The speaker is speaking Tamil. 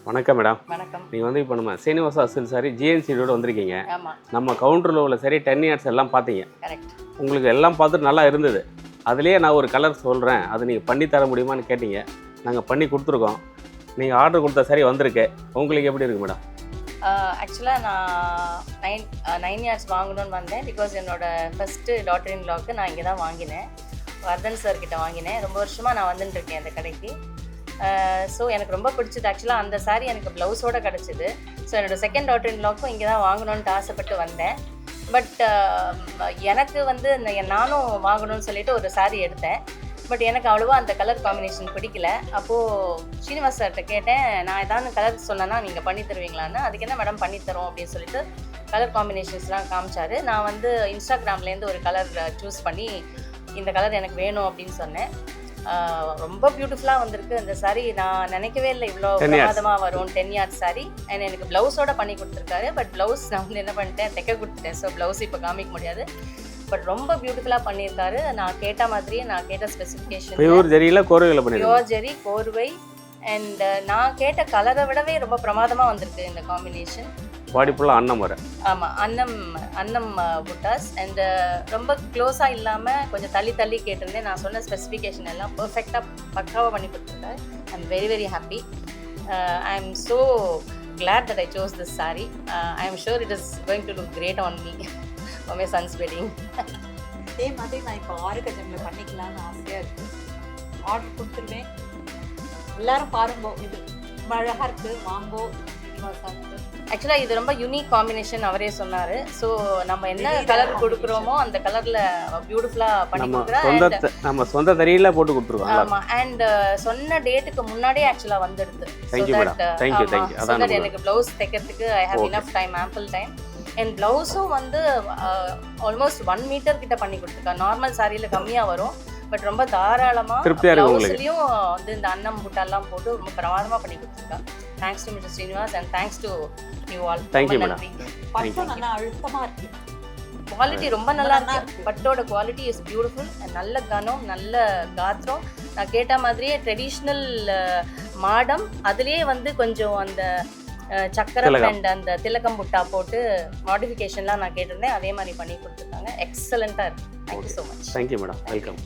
வணக்கம் மேடம். வணக்கம். நீங்கள் வந்து இப்போ நம்ம சீனிவாசா சில்க் சாரி ஜிஎன்சியோட வந்திருக்கீங்க. ஆமாம். நம்ம கவுண்டரில் உள்ள சரி 10 yards எல்லாம் பார்த்தீங்க. கரெக்ட். உங்களுக்கு எல்லாம் பார்த்துட்டு நல்லா இருந்தது. அதுலேயே நான் ஒரு கலர் சொல்கிறேன், அது நீங்கள் பண்ணி தர முடியுமான்னு கேட்டீங்க. நாங்கள் பண்ணி கொடுத்துருக்கோம். நீங்கள் ஆர்டர் கொடுத்த சரி வந்திருக்கு. உங்களுக்கு எப்படி இருக்குது மேடம்? ஆக்சுவலாக நான் 9 yards வாங்கணும்னு வந்தேன். பிகாஸ் என்னோடய ஃபஸ்ட்டு டாட்டர் இன் லாவுக்கு நான் இங்கே தான் வாங்கினேன். வர்தன் சார் கிட்ட வாங்கினேன். ரொம்ப வருஷமாக நான் வந்துட்டுருக்கேன் அந்த கடைக்கு. ஸோ எனக்கு ரொம்ப பிடிச்சது. ஆக்சுவலாக அந்த சாரீ எனக்கு ப்ளவுஸோடு கிடச்சிது. ஸோ என்னோடய செகண்ட் டாட்டர் இன் லாவுக்கும் இங்கே தான் வாங்கணுன்ட்டு ஆசைப்பட்டு வந்தேன். பட் எனக்கு வந்து நானும் வாங்கணும்னு சொல்லிட்டு ஒரு சாரீ எடுத்தேன். பட் எனக்கு அவ்வளோவா அந்த கலர் காம்பினேஷன் பிடிக்கல. அப்போது ஸ்ரீனிவாஸ் சார்கிட்ட கேட்டேன், நான் ஏதாவது கலர் சொன்னேன்னா நீங்கள் பண்ணி தருவீங்களான்னு. அதுக்கு என்ன மேடம் பண்ணித்தரோம் அப்படின்னு சொல்லிட்டு கலர் காம்பினேஷன்ஸ்லாம் காமிச்சார். நான் வந்து இன்ஸ்டாகிராம்லேருந்து ஒரு கலர் சூஸ் பண்ணி இந்த கலர் எனக்கு வேணும் அப்படின்னு சொன்னேன். ரொம்ப பியூட்டிஃபுல்லாக வந்திருக்கு அந்த சாரீ. நான் நினைக்கவே இல்லை இவ்வளோ பிரமாதமாக வரும். 10 yards சாரீ. அண்ட் எனக்கு ப்ளவுஸோட பண்ணி கொடுத்துருக்காரு. பட் ப்ளவுஸ் நான் வந்து என்ன பண்ணிட்டேன், தைக்க கொடுத்துட்டேன். ஸோ ப்ளவுஸ் இப்போ காமிக்க முடியாது. பட் ரொம்ப பியூட்டிஃபுல்லாக பண்ணியிருக்காரு. நான் கேட்ட மாதிரியே, நான் கேட்ட ஸ்பெசிஃபிகேஷன் பியூர் ஜெரியில் கோர்வையில் பண்ணியிருக்கேன். பியூர் ஜெரி கோர்வை. அண்ட் நான் கேட்ட கலரை விடவே ரொம்ப பிரமாதமாக வந்திருக்கு இந்த காம்பினேஷன். பாடி ஃபுல்லாக அன்னம் வர. ஆமாம், அன்னம் புட்டாஸ். அண்ட் ரொம்ப க்ளோஸாக இல்லாமல் கொஞ்சம் தள்ளி தள்ளி கேட்டிருந்தேன். நான் சொன்ன ஸ்பெசிஃபிகேஷன் எல்லாம் பர்ஃபெக்டாக பக்காவாக பண்ணி கொடுத்துருக்காரு. I am very very happy. I am so glad that I chose this saree. I am sure it is going to look great on me for my son's wedding. அதே மாதிரி நான் இப்போ ஆறுகஜமில் பண்ணிக்கலாம்னு ஆசையாக இருக்குது. ஆர்டர் கொடுத்துருவேன். எல்லாரும் பாருங்கோ, இது அழகாக இருக்குது, வாங்கோ. ஆக்சுவலாக இது ரொம்ப யூனிக் காம்பினேஷன் அவரே சொன்னார். ஸோ நம்ம என்ன கலர் கொடுக்குறோமோ அந்த கலரில் பியூட்டிஃபுல்லாக பண்ணி கொடுக்குறோம். நம்ம சொந்த தறியில் போட்டு கொடுத்துருவோம். ஆமாம். அண்ட் சொன்ன டேட்டுக்கு முன்னாடியே ஆக்சுவலாக வந்துடுது. எனக்கு ப்ளவுஸ் தைக்கிறதுக்கு I have enough time, ample time. And ப்ளவுஸும் வந்து ஆல்மோஸ்ட் 1 மீட்டர் கிட்ட பண்ணி கொடுத்துருக்கா. நார்மல் சாரியில் கம்மியாக வரும். பட் ரொம்ப தாராளமாக ப்ளவுஸ்லையும் வந்து இந்த அன்னம் புட்டாலாம் போட்டு ரொம்ப பிரமாதமாக பண்ணி கொடுத்துருக்கா. Thanks to mister Srinivas and thanks to you all. Thank you madam. நல்லா அழுத்தமாக இருக்கு. குவாலிட்டி ரொம்ப நல்லா இருக்கு. பட்டோட குவாலிட்டி இஸ் பியூட்டிஃபுல். நல்ல கனம், நல்ல காத்திரம். நான் கேட்ட மாதிரியே ட்ரெடிஷ்னல் மாடம், அதுலேயே வந்து கொஞ்சம் அந்த சக்கரம் அண்ட் அந்த திலகம் புட்டா போட்டு மாடிஃபிகேஷன்லாம் நான் கேட்டிருந்தேன். அதே மாதிரி பண்ணி கொடுத்துருக்காங்க. எக்ஸலண்ட்டாக இருக்கு. Thank you so much. Thank you madam. Welcome.